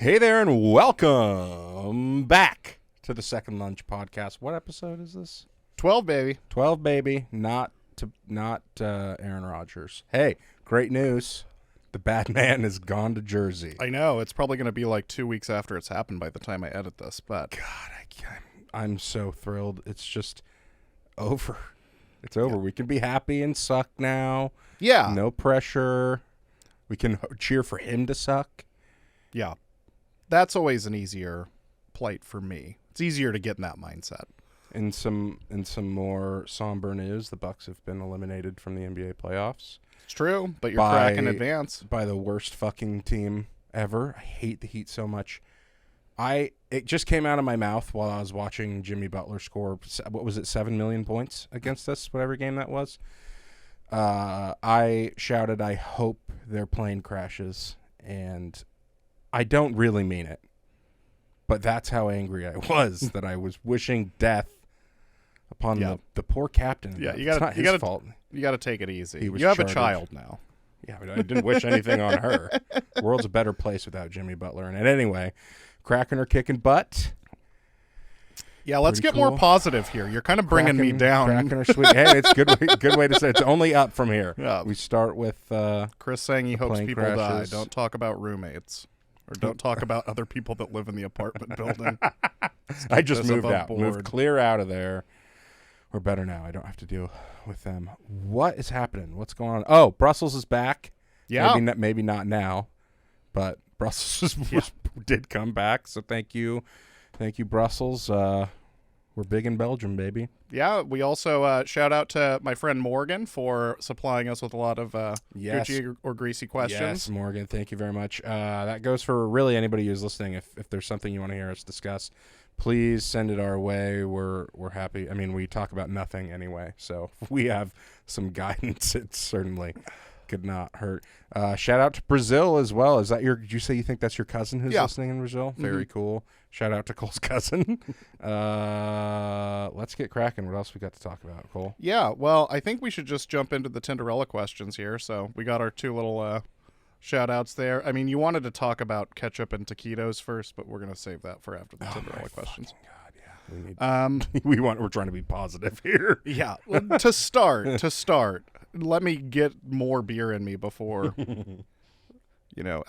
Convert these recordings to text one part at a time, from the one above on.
Hey there, and welcome back to the Second Lunch Podcast. What episode is this? 12, baby. 12, baby. Not Aaron Rodgers. Hey, great news. The bad man has gone to Jersey. I know. It's probably going to be like 2 weeks after it's happened by the time I edit this, but... God, I'm so thrilled. It's just over. It's over. Yeah. We can be happy and suck now. Yeah. No pressure. We can cheer for him to suck. Yeah. That's always an easier plight for me. It's easier to get in that mindset. In some more somber news, the Bucks have been eliminated from the NBA playoffs. It's true, but you're cracking advance. By the worst fucking team ever. I hate the Heat so much. It just came out of my mouth while I was watching Jimmy Butler score, what was it, 7 million points against us, whatever game that was. I shouted, I hope their plane crashes, and I don't really mean it. But that's how angry I was, that I was wishing death upon the poor captain. Yeah, it's not his fault. You got to take it easy. You have a child now. Yeah, but I didn't wish anything on her. The world's a better place without Jimmy Butler in it. Anyway, cracking or kicking butt. Yeah, let's get more positive here. You're kind of bringing me down. Cracking or sweet. Hey, it's good way to say it. It's only up from here. Yeah. We start with Chris saying he hopes people crashes. die. Don't talk about roommates. Or don't talk about other people that live in the apartment building. I just moved out. Moved clear out of there. We're better now. I don't have to deal with them. What is happening? What's going on? Oh, Brussels is back. Yeah. Maybe not now, but Brussels did come back. So thank you. Thank you, Brussels. We're big in Belgium, baby. Yeah, we also shout out to my friend Morgan for supplying us with a lot of gritty or greasy questions. Yes, Morgan, thank you very much. That goes for really anybody who's listening. If there's something you want to hear us discuss, please send it our way. We're happy. I mean, we talk about nothing anyway, so if we have some guidance, it certainly could not hurt. Shout out to Brazil as well. Is that did you say you think that's your cousin who's listening in Brazil? Mm-hmm. Very cool. Shout out to Cole's cousin. Let's get cracking. What else we got to talk about, Cole? Yeah, well, I think we should just jump into the Tinderella questions here. So we got our two little shout outs there. I mean, you wanted to talk about ketchup and taquitos first, but we're going to save that for after the Tinderella questions. God, yeah. We're trying to be positive here. Yeah. To start, let me get more beer in me before,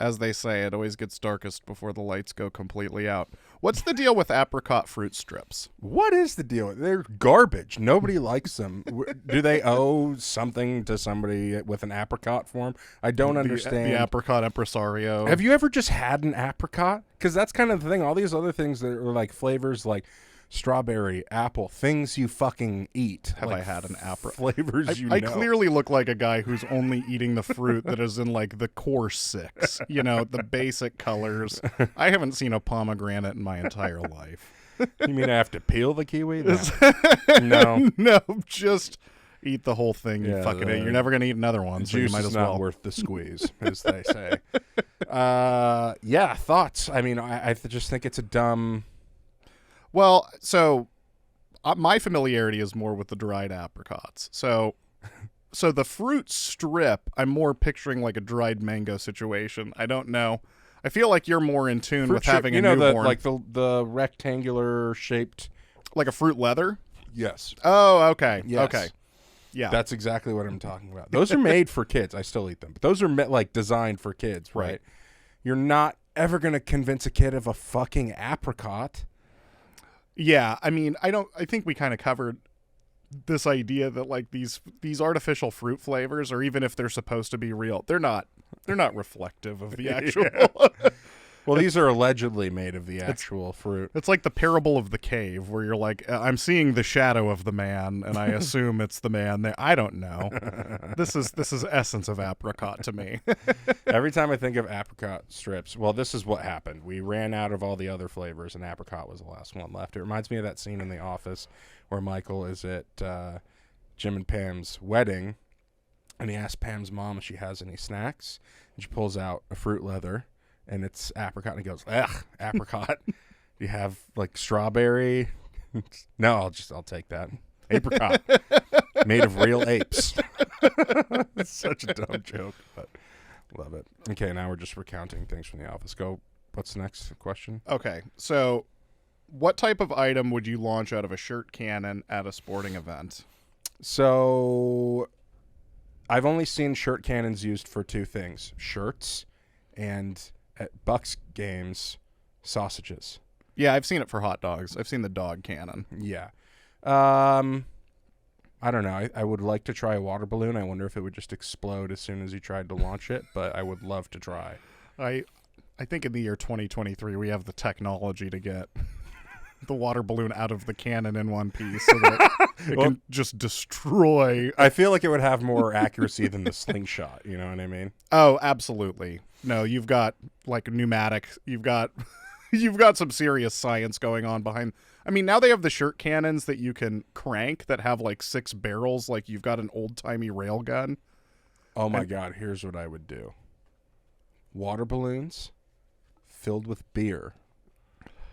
as they say, it always gets darkest before the lights go completely out. What's the deal with apricot fruit strips? What is the deal? They're garbage. Nobody likes them. Do they owe something to somebody with an apricot form? I don't understand. The apricot impresario. Have you ever just had an apricot? Because that's kind of the thing. All these other things that are like flavors like strawberry, apple, things you fucking eat. Have I had an apricot? Flavors I clearly look like a guy who's only eating the fruit that is in like the core 6, the basic colors. I haven't seen a pomegranate in my entire life. You mean I have to peel the kiwi? No. No, just eat the whole thing. You fucking it. You're never going to eat another one, so you might as well. Not worth the squeeze, as they say. Thoughts? I mean, I just think it's a dumb... Well, so my familiarity is more with the dried apricots. So the fruit strip, I'm more picturing like a dried mango situation. I don't know. I feel like you're more in tune with having a newborn. The rectangular shaped... Like a fruit leather? Yes. Oh, okay. Yes. Okay. Yeah. That's exactly what I'm talking about. Those are made for kids. I still eat them. But those are designed for kids, right? You're not ever going to convince a kid of a fucking apricot. Yeah, I mean, I think we kind of covered this idea that like these artificial fruit flavors, or even if they're supposed to be real, they're not reflective of the actual. Well, these are allegedly made of the actual fruit. It's like the parable of the cave, where you're like, I'm seeing the shadow of the man, and I assume it's the man there. I don't know. This is essence of apricot to me. Every time I think of apricot strips, well, this is what happened. We ran out of all the other flavors, and apricot was the last one left. It reminds me of that scene in The Office where Michael is at Jim and Pam's wedding, and he asks Pam's mom if she has any snacks, and she pulls out a fruit leather. And it's apricot, and he goes, ugh, apricot. You have like strawberry? No, I'll take that. Apricot, made of real apes. It's such a dumb joke, but love it. Okay, now we're just recounting things from The Office. Go What's the next question? Okay, so what type of item would you launch out of a shirt cannon at a sporting event? So I've only seen shirt cannons used for two things: shirts, and at Bucks games, sausages. Yeah, I've seen it for hot dogs. I've seen the dog cannon. Yeah. I don't know. I would like to try a water balloon. I wonder if it would just explode as soon as you tried to launch it, but I would love to try. I think in the year 2023 we have the technology to get the water balloon out of the cannon in one piece so that it can just destroy. I feel like it would have more accuracy than the slingshot, you know what I mean? Oh, absolutely. No, you've got like pneumatic. You've got some serious science going on behind. I mean, now they have the shirt cannons that you can crank that have like 6 barrels, like you've got an old-timey rail gun. Oh my God, here's what I would do. Water balloons filled with beer.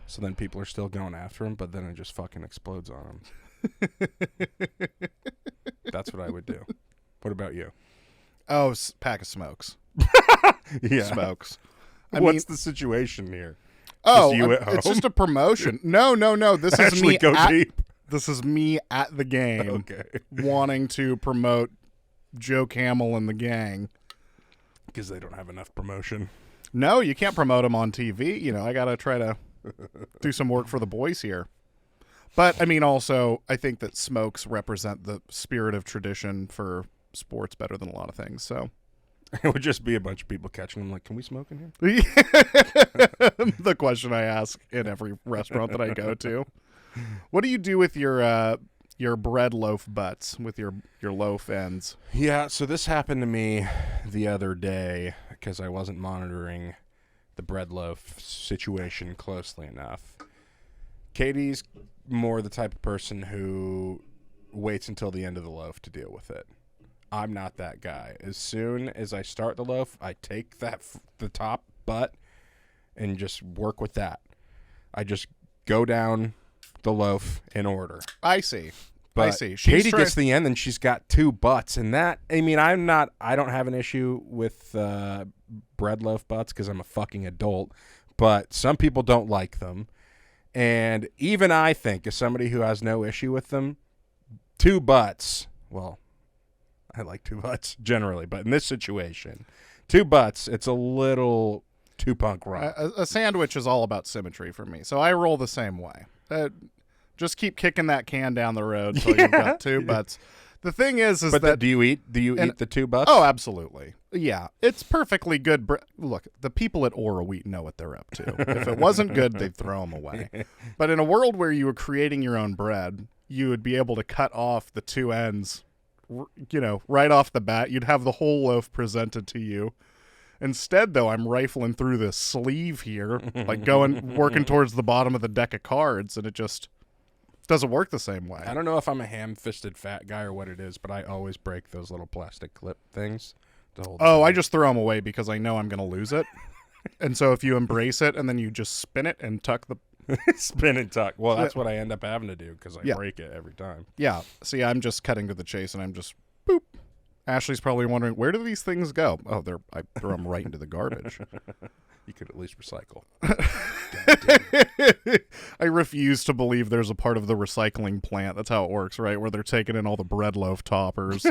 So then people are still going after him, but then it just fucking explodes on him. That's what I would do. What about you? Oh, pack of smokes. Yeah. Smokes. What's the situation here? Oh, Just you at home? it's just a promotion. No. This is Actually me. go deep. This is me at the game, Okay. wanting to promote Joe Camel and the gang. Because they don't have enough promotion. No, you can't promote them on TV. You know, I gotta try to do some work for the boys here. But I mean, also, I think that smokes represent the spirit of tradition for sports better than a lot of things. So It would just be a bunch of people catching them like, can we smoke in here? the question I ask in every restaurant that I go to. What do you do with your bread loaf butts, with your loaf ends? Yeah, so this happened to me the other day because I wasn't monitoring the bread loaf situation closely enough. Katie's more the type of person who waits until the end of the loaf to deal with it. I'm not that guy. As soon as I start the loaf, I take the top butt and just work with that. I just go down the loaf in order. I see. But I see. Katie gets to the end and she's got 2 butts, and that, I mean, I don't have an issue with bread loaf butts because I'm a fucking adult, but some people don't like them. And even I think, as somebody who has no issue with them, 2 butts, well, I like 2 butts generally, but in this situation, 2 butts, it's a little too punk rock. A sandwich is all about symmetry for me, so I roll the same way. Just keep kicking that can down the road until you've got 2 butts. The thing is but that do you eat the 2 butts? Oh, absolutely. Yeah, it's perfectly good. Look, the people at Ora Wheat know what they're up to. If it wasn't good, they'd throw them away. But in a world where you were creating your own bread, you would be able to cut off the 2 ends, right off the bat. You'd have the whole loaf presented to you. Instead, though, I'm rifling through this sleeve here, like working towards the bottom of the deck of cards, and it just doesn't work the same way. I don't know if I'm a ham-fisted fat guy or what it is, but I always break those little plastic clip things to hold. Oh, I just throw them away because I know I'm going to lose it. And so if you embrace it and then you just spin it and tuck the... Spin and tuck. Well, that's what I end up having to do because I Yeah. break it every time. Yeah. See, I'm just cutting to the chase and I'm just... boop. Ashley's probably wondering, where do these things go? Oh, I throw them right into the garbage. You could at least recycle. I refuse to believe there's a part of the recycling plant. That's how it works, right? Where they're taking in all the bread loaf toppers.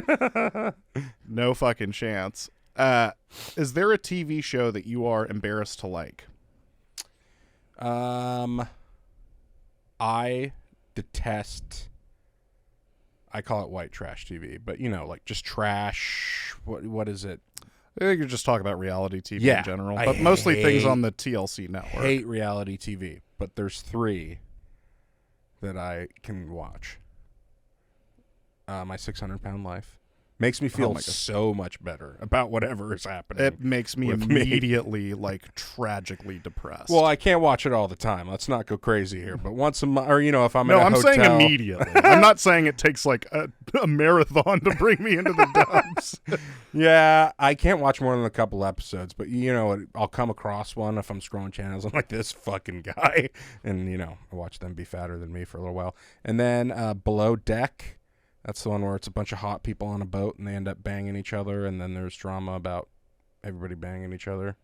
No fucking chance. Is there a TV show that you are embarrassed to like? I detest... I call it white trash TV, but like just trash. What is it? I think you're just talking about reality TV Yeah, in general, I but mostly things hate- on the TLC network. Hate reality TV, but there's 3 that I can watch. My 600-pound life makes me feel my God. so much better about whatever is happening. It makes me with me. immediately like tragically depressed. Well, I can't watch it all the time. Let's not go crazy here. But once a month, or if I'm no, at a I'm hotel, saying immediately. I'm not saying it takes like a marathon to bring me into the dumps. Yeah, I can't watch more than a couple episodes. But I'll come across one if I'm scrolling channels. I'm like, this fucking guy, and I watch them be fatter than me for a little while. And then Below Deck. That's the one where it's a bunch of hot people on a boat and they end up banging each other, and then there's drama about everybody banging each other.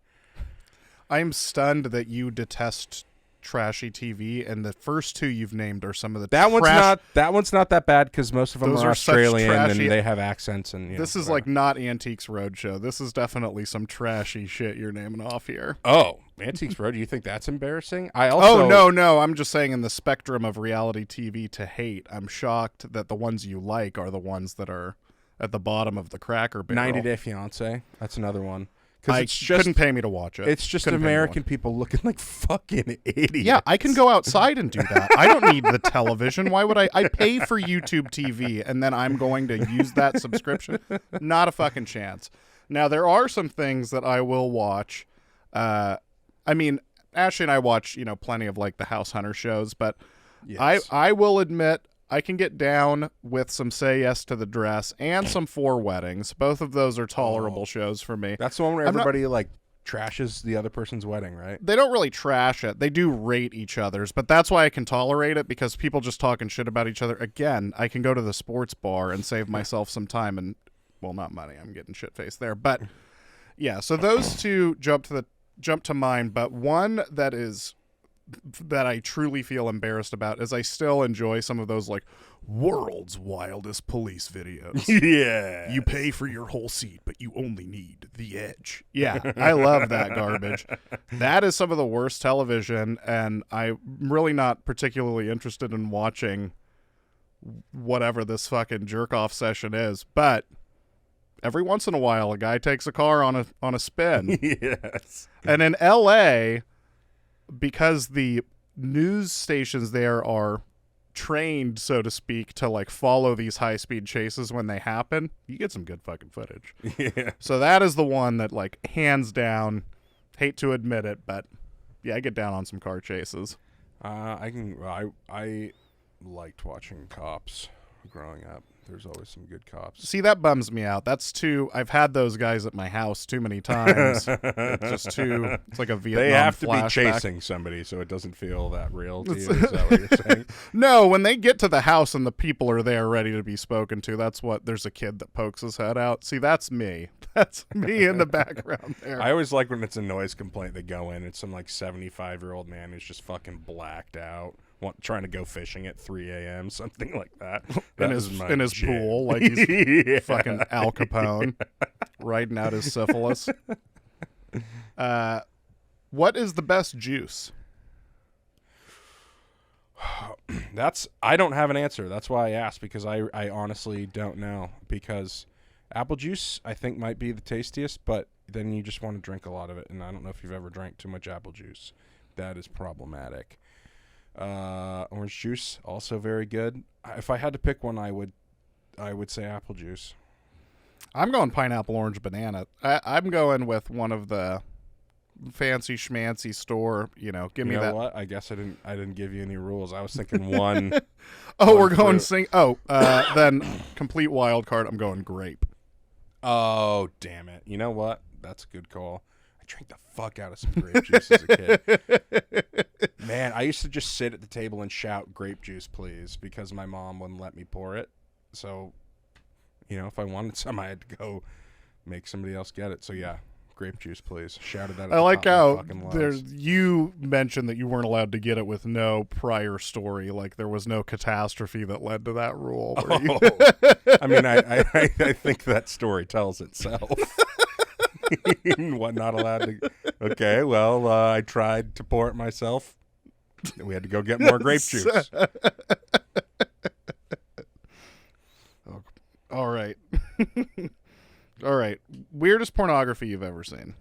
I'm stunned that you detest trashy TV, and the first two you've named are some of the That one's not that bad because most of them Those are are such Australian trashy- and they have accents and This is like not Antiques Roadshow. This is definitely some trashy shit you're naming off here. Oh, Antiques Road. Do you think that's embarrassing? I also No. I'm just saying in the spectrum of reality TV to hate, I'm shocked that the ones you like are the ones that are at the bottom of the cracker barrel. 90 Day Fiance. That's another one. Couldn't pay me to watch it. It's just Couldn't pay me to American people looking like fucking idiots. Yeah, I can go outside and do that. I don't need the television. Why would I? I pay for YouTube TV, and then I'm going to use that subscription? Not a fucking chance. Now, there are some things that I will watch. I mean, Ashley and I watch, plenty of like the House Hunter shows, but Yes. I will admit I can get down with some Say Yes to the Dress and some Four Weddings. Both of those are tolerable shows for me. That's the one where everybody like trashes the other person's wedding, right? They don't really trash it. They do rate each other's, but that's why I can tolerate it, because people just talking shit about each other. Again, I can go to the sports bar and save myself some time and, well, not money. I'm getting shit-faced there. But, yeah, so those two jump to mind, but one that I truly feel embarrassed about is I still enjoy some of those like world's wildest police videos. Yeah. You pay for your whole seat, but you only need the edge. Yeah, I love that garbage. That is some of the worst television, and I'm really not particularly interested in watching whatever this fucking jerk-off session is, but every once in a while a guy takes a car on a spin. Yes. And in LA, because the news stations there are trained, so to speak, to like follow these high-speed chases when they happen, you get some good fucking footage. Yeah. So that is the one that, like, hands down, hate to admit it, but yeah, I get down on some car chases. I liked watching Cops growing up. There's always some good cops. See, that bums me out. I've had those guys at my house too many times. It's like a Vietnam They have to flashback. be chasing somebody so it doesn't feel that real to you. Is that what you're saying? No, when they get to the house and the people are there ready to be spoken to, there's a kid that pokes his head out. See, that's me. That's me in the background there. I always like when it's a noise complaint. They go in, it's some like 75-year-old man who's just fucking blacked out, trying to go fishing at 3 a.m., something like that. in his pool, like he's fucking Al Capone, riding out his syphilis. What is the best juice? I don't have an answer. That's why I asked, because I honestly don't know. Because apple juice, I think, might be the tastiest, but then you just want to drink a lot of it, and I don't know if you've ever drank too much apple juice. That is problematic. Orange juice, also very good. If I had to pick one, I would say apple juice. I'm going pineapple, orange, banana. I'm going with one of the fancy schmancy store. Give me that. What? I guess I didn't give you any rules. I was thinking one. We're going sing. Then complete wild card. I'm going grape. Oh, damn it! You know what? That's a good call. I drank the fuck out of some grape juice as a kid. Man, I used to just sit at the table and shout grape juice, please, because my mom wouldn't let me pour it. So, if I wanted some, I had to go make somebody else get it. So, yeah, grape juice, please. Shout it out. I like how you mentioned that you weren't allowed to get it with no prior story. Like there was no catastrophe that led to that rule. I mean, I think that story tells itself. What, not allowed to? Okay, well, I tried to pour it myself. We had to go get more grape juice. All right. All right. Weirdest pornography you've ever seen?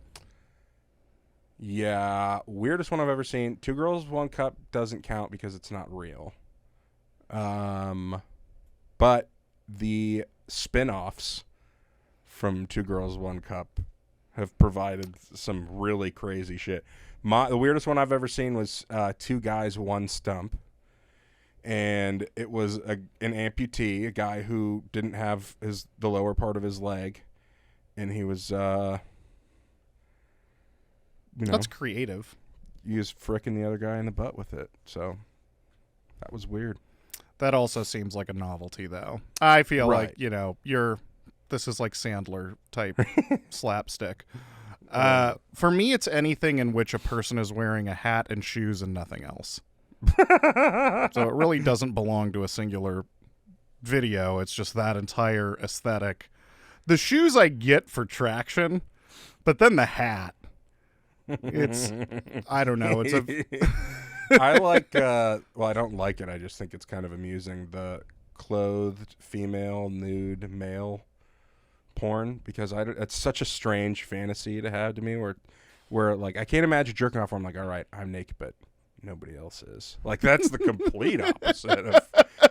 Yeah, weirdest one I've ever seen. 2 Girls, 1 Cup doesn't count because it's not real. But the spin-offs from 2 Girls, 1 Cup have provided some really crazy shit. The weirdest one I've ever seen was 2 Guys, 1 Stump. And it was an amputee, a guy who didn't have the lower part of his leg. And he was, That's creative. He was fricking the other guy in the butt with it. So that was weird. That also seems like a novelty, though. I feel Right. like, this is like Sandler type slapstick. For me, it's anything in which a person is wearing a hat and shoes and nothing else. So it really doesn't belong to a singular video. It's just that entire aesthetic. The shoes I get for traction, but then the hat. It's, I don't know. It's a. I like, well, I don't like it. I just think it's kind of amusing. The clothed female nude male porn, because it's such a strange fantasy to have to me where like I can't imagine jerking off where I'm like, all right, I'm naked, but nobody else is. Like that's the complete opposite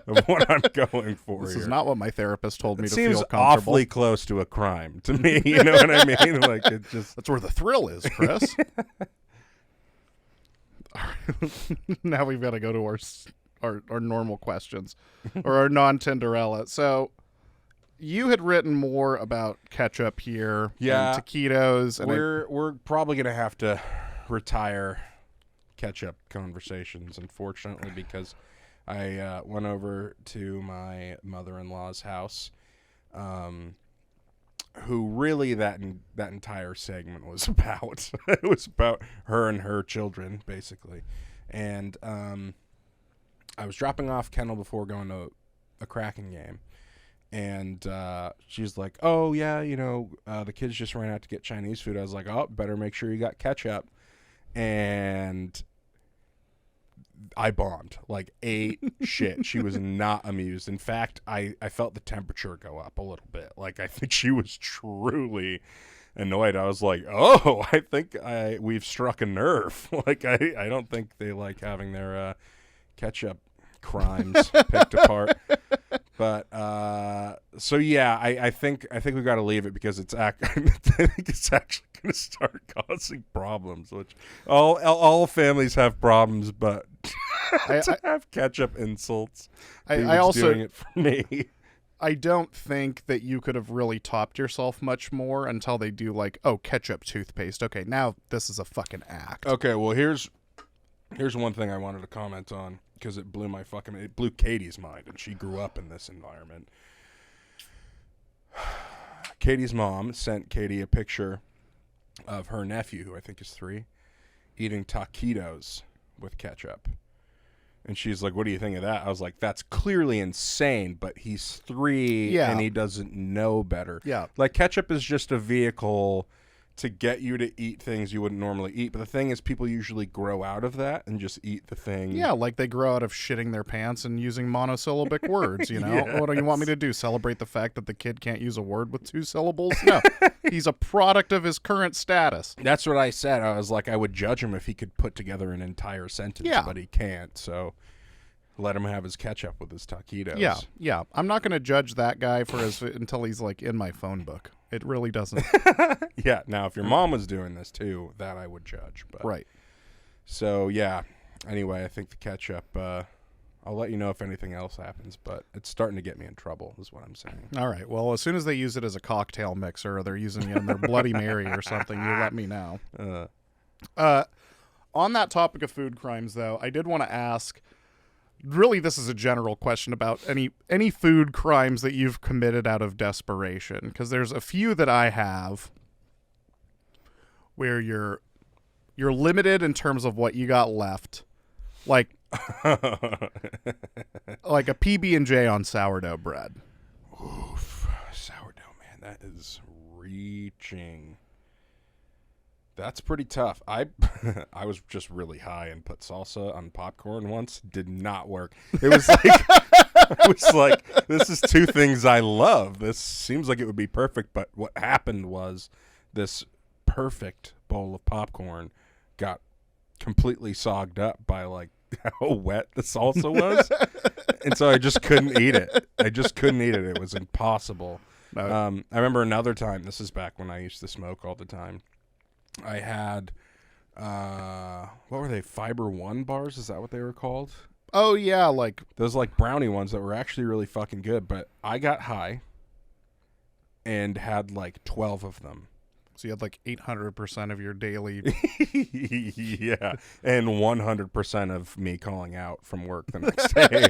of what I'm going for. This here. is not what my therapist told me It to seems feel comfortable. awfully close to a crime to me. You know what I mean? Like it just That's where the thrill is, Chris. Now we've got to go to our normal questions or our non-Tinderella. So you had written more about ketchup here, Yeah, and taquitos, and we're probably gonna have to retire ketchup conversations, unfortunately, because I went over to my mother-in-law's house, who really that entire segment was about. It was about her and her children, basically. And I was dropping off Kendall before going to a Kraken game. And she's like, oh, yeah, the kids just ran out to get Chinese food. I was like, oh, better make sure you got ketchup. And I bombed, like ate shit. She was not amused. In fact, I felt the temperature go up a little bit. Like, I think she was truly annoyed. I was like, oh, I think we've struck a nerve. Like, I don't think they like having their ketchup crimes picked apart. But so yeah, I think we got to leave it because I think it's actually going to start causing problems. Which all families have problems, but to have ketchup insults, I also doing it for me. I don't think that you could have really topped yourself much more until they do like, oh, ketchup toothpaste. Okay, now this is a fucking act. Okay, well here's one thing I wanted to comment on, because it blew Katie's mind, and she grew up in this environment. Katie's mom sent Katie a picture of her nephew, who I think is 3, eating taquitos with ketchup. And she's like, what do you think of that? I was like, that's clearly insane, but he's 3 and he doesn't know better. Yeah. Like, ketchup is just a vehicle to get you to eat things you wouldn't normally eat. But the thing is, people usually grow out of that and just eat the thing. Yeah, like they grow out of shitting their pants and using monosyllabic words, Yes. What do you want me to do? Celebrate the fact that the kid can't use a word with 2 syllables? No. He's a product of his current status. That's what I said. I was like, I would judge him if he could put together an entire sentence, but he can't. So let him have his ketchup with his taquitos. Yeah. I'm not going to judge that guy until he's like in my phone book. It really doesn't. Yeah. Now, if your mom was doing this too, that I would judge. But. Right. So, yeah. Anyway, I think the ketchup, I'll let you know if anything else happens, but it's starting to get me in trouble is what I'm saying. All right. Well, as soon as they use it as a cocktail mixer or they're using it in their Bloody Mary or something, you let me know. On that topic of food crimes, though, I did want to ask, really, this is a general question about any food crimes that you've committed out of desperation, because there's a few that I have where you're limited in terms of what you got left, like like a PB&J on sourdough bread. Oof, sourdough, man, that is reaching. That's pretty tough. I was just really high and put salsa on popcorn once. Did not work. It was like this is 2 things I love. This seems like it would be perfect, but what happened was this perfect bowl of popcorn got completely sogged up by like how wet the salsa was. And so I just couldn't eat it. It was impossible. No. I remember another time, this is back when I used to smoke all the time. I had, what were they, Fiber One bars? Is that what they were called? Oh, yeah, like... Those, like, brownie ones that were actually really fucking good, but I got high and had, like, 12 of them. So you had, like, 800% of your daily... Yeah, and 100% of me calling out from work the next day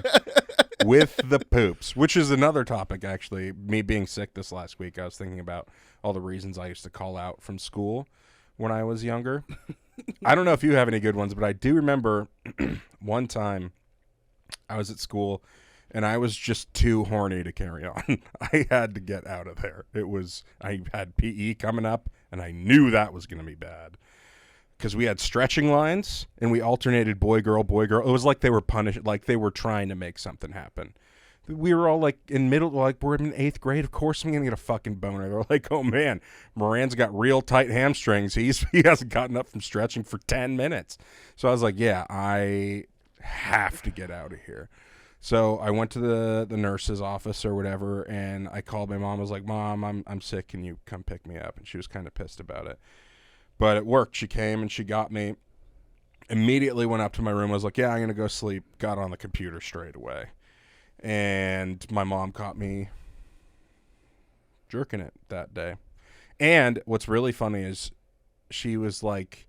with the poops, which is another topic, actually. Me being sick this last week, I was thinking about all the reasons I used to call out from school. when I was younger. I don't know if you have any good ones, but I do remember one time I was at school and I was just too horny to carry on. I had to get out of there. I had PE coming up and I knew that was going to be bad. Because we had stretching lines and we alternated boy, girl, boy, girl. It was like they were punished, like they were trying to make something happen. We were all like in middle, like we're in 8th grade. Of course I'm going to get a fucking boner. They're like, oh man, Moran's got real tight hamstrings. He hasn't gotten up from stretching for 10 minutes. So I was like, yeah, I have to get out of here. So I went to the nurse's office or whatever, and I called my mom. I was like, Mom, I'm sick. Can you come pick me up? And she was kind of pissed about it. But it worked. She came and she got me. Immediately went up to my room. I was like, yeah, I'm going to go sleep. Got on the computer straight away. And my mom caught me jerking it that day. And what's really funny is she was like,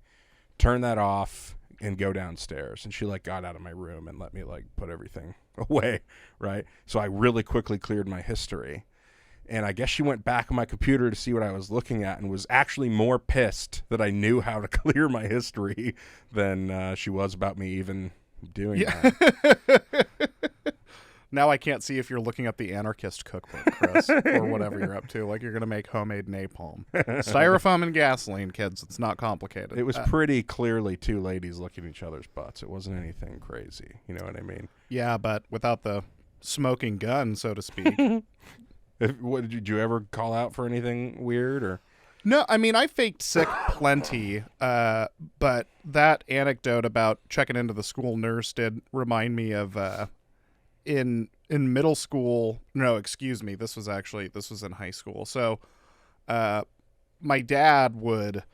turn that off and go downstairs. And she like got out of my room and let me like put everything away, right? So I really quickly cleared my history. And I guess she went back on my computer to see what I was looking at and was actually more pissed that I knew how to clear my history than she was about me even doing that. Now I can't see if you're looking up the anarchist cookbook, Chris, or whatever you're up to. Like you're going to make homemade napalm. Styrofoam and gasoline, kids. It's not complicated. It was pretty clearly two ladies looking at each other's butts. It wasn't anything crazy. You know what I mean? Yeah, but without the smoking gun, so to speak. Did you ever call out for anything weird or? No, I mean, I faked sick plenty, but that anecdote about checking into the school nurse did remind me of in middle school. No, excuse me. This was in high school. So my dad would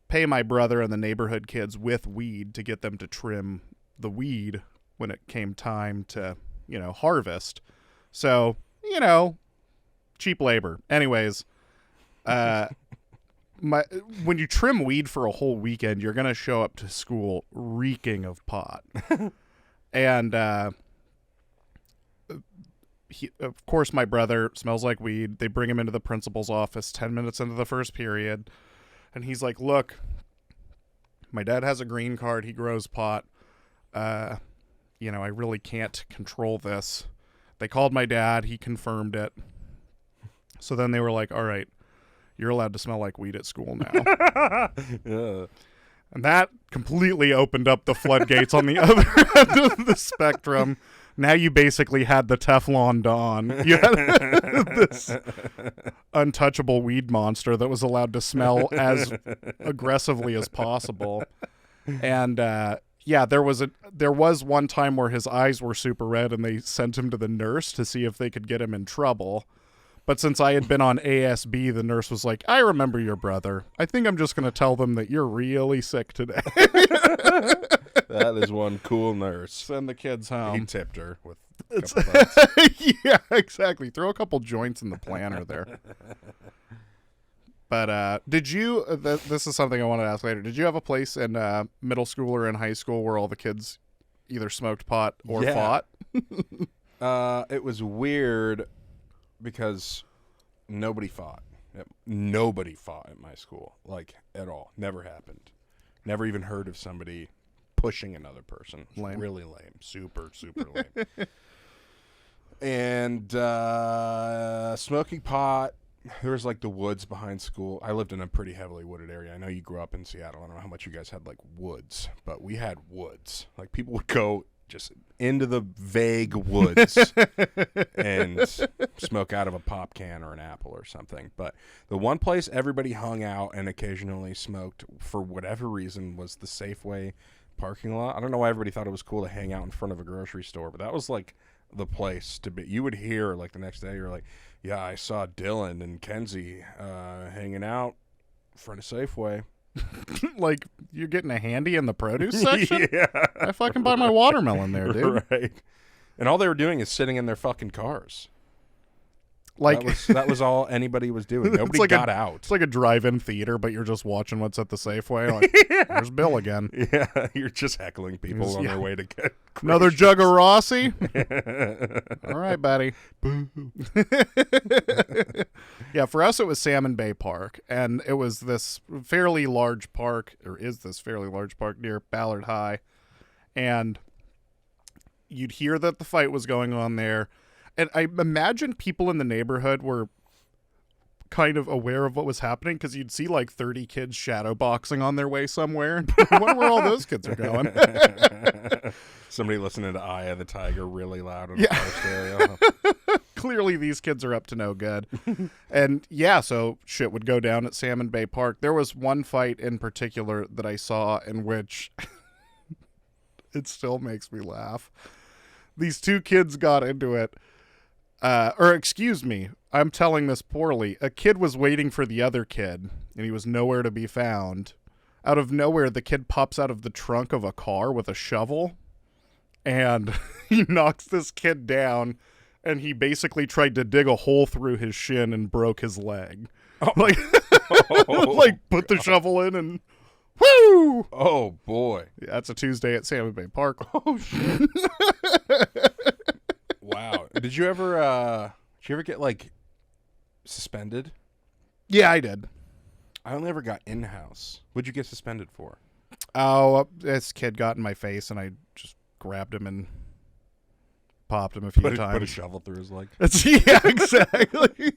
pay my brother and the neighborhood kids with weed to get them to trim the weed when it came time to, harvest. So, cheap labor. Anyways, when you trim weed for a whole weekend, you're going to show up to school reeking of pot. And of course, my brother smells like weed. They bring him into the principal's office 10 minutes into the first period. And he's like, look, my dad has a green card. He grows pot. I really can't control this. They called my dad. He confirmed it. So then they were like, all right, you're allowed to smell like weed at school now. Yeah. And that completely opened up the floodgates on the other end of the spectrum. Now you basically had the Teflon Don. You had this untouchable weed monster that was allowed to smell as aggressively as possible. And there was one time where his eyes were super red and they sent him to the nurse to see if they could get him in trouble. But since I had been on ASB, the nurse was like, I remember your brother. I think I'm just going to tell them that you're really sick today. That is one cool nurse. Send the kids home. He tipped her with a couple bucks. Yeah, exactly. Throw a couple joints in the planter there. But did you, this is something I want to ask later, did you have a place in middle school or in high school where all the kids either smoked pot or fought? It was weird because nobody fought. Nobody fought at my school, like at all. Never happened. Never even heard of somebody pushing another person. Lame. Really lame. Super, super lame. And smoking pot, there was like the woods behind school. I lived in a pretty heavily wooded area. I know you grew up in Seattle. I don't know how much you guys had like woods, but we had woods. Like people would go just into the vague woods and smoke out of a pop can or an apple or something. But the one place everybody hung out and occasionally smoked for whatever reason was the Safeway parking lot. I don't know why everybody thought it was cool to hang out in front of a grocery store, but that was like the place to be. You would hear like the next day, you're like, yeah, I saw Dylan and Kenzie hanging out in front of Safeway. Like, you're getting a handy in the produce section? Yeah. I fucking buy my watermelon there, dude. Right. And all they were doing is sitting in their fucking cars. Like that was all anybody was doing. Nobody got out. It's like a drive-in theater, but you're just watching what's at the Safeway. Like, there's Bill again. Yeah, you're just heckling people on their way to get another jug of Rossi. All right, buddy. Yeah, for us it was Salmon Bay Park, and it was this fairly large park, or is this fairly large park near Ballard High, and you'd hear that the fight was going on there, and I imagine people in the neighborhood were kind of aware of what was happening because you'd see like 30 kids shadow boxing on their way somewhere, and I wonder where all those kids are going. Somebody listening to Eye of the Tiger really loud in the car stereo. Clearly these kids are up to no good. And yeah, so shit would go down at Salmon Bay Park. There was one fight in particular that I saw in which it still makes me laugh. These two kids got into it. Or excuse me, I'm telling this poorly. A kid was waiting for the other kid, and he was nowhere to be found. Out of nowhere, the kid pops out of the trunk of a car with a shovel, and he knocks this kid down, and he basically tried to dig a hole through his shin and broke his leg. Oh. Like, like put the shovel in and whoo! Oh, boy. Yeah, that's a Tuesday at Salmon Bay Park. Oh, shit. Wow. Did you ever get, like, suspended? Yeah, I did. I only ever got in-house. What'd you get suspended for? Oh, this kid got in my face, and I just grabbed him and popped him a few times. Put a shovel through his leg. Yeah, exactly.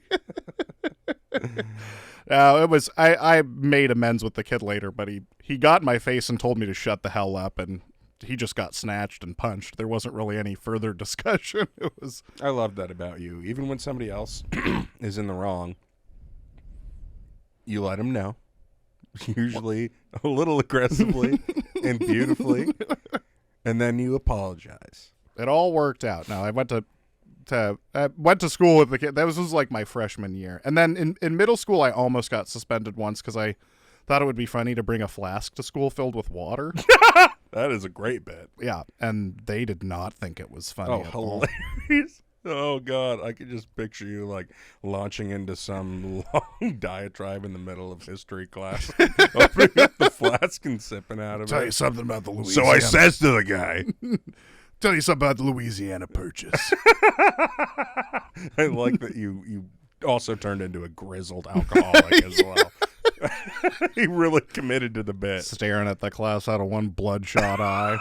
It was. I made amends with the kid later, but he got in my face and told me to shut the hell up, and he just got snatched and punched. There wasn't really any further discussion. It was. I love that about you. Even when somebody else is in the wrong, you let them know. Usually a little aggressively and beautifully, and then you apologize. It all worked out. No, I went to school with the kid. That was like my freshman year. And then in middle school, I almost got suspended once because I thought it would be funny to bring a flask to school filled with water. That is a great bit. Yeah, and they did not think it was funny at all. Hilarious. Oh, God. I could just picture you, like, launching into some long diatribe in the middle of history class. Opening up the flask and sipping out of it. Tell you something about the Louisiana. So I says to the guy. Tell you something about the Louisiana Purchase. I like that you also turned into a grizzled alcoholic as well. He really committed to the bit. Staring at the class out of one bloodshot eye.